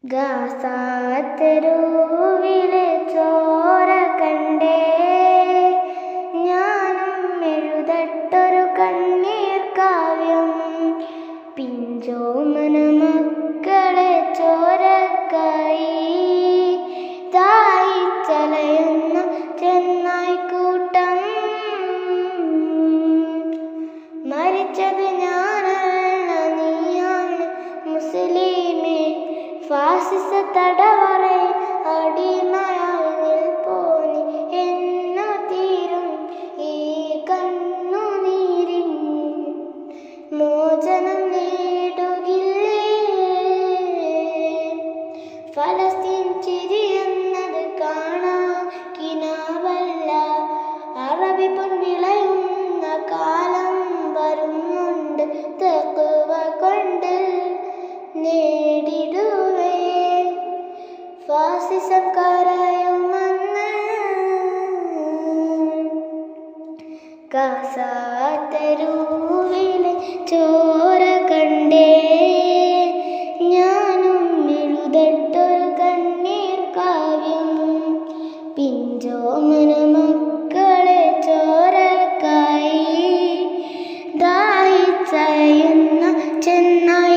ഗാസാത്തെരുവിലെ ചോര കണ്ടേ ഞാനും എഴുതട്ടൊരു കണ്ണീർ കാവ്യം. പിഞ്ചോമന മക്കളെ ചോരക്കായി ദാഹിച്ചലയുന്ന ചെന്നായ്ക്കൂട്ടം. മരിച്ചത് ഞാനല്ല, നീയാണ് മുസ്ലിമേ. ഫാസിസ തടവറയിൽ അടിമയായി നിൽപ്പോനി. എന്നു തീരും ഈ കണ്ണുനീരിൻ മോചനം നേടുകില്ലേ? ഫലസ്തീൻ ചിരിയെന്നത് കാണാൻ കിനാവല്ല, അറബി പൊൻവിളയുന്ന കാലം വരുന്നുണ്ട്. തഖ്വ കൊണ്ട് നേടിടുവേ ഫാസിസം കരയുമെന്ന്. ഗാസാത്തെരുവിലെ ചോര കണ്ടേ ഞാനും എഴുതട്ടൊരു കണ്ണീർ കാവ്യം. പിഞ്ചോമന മക്കളെ ചോരക്കായി ദാഹിച്ചലയുന്ന ചെന്നായി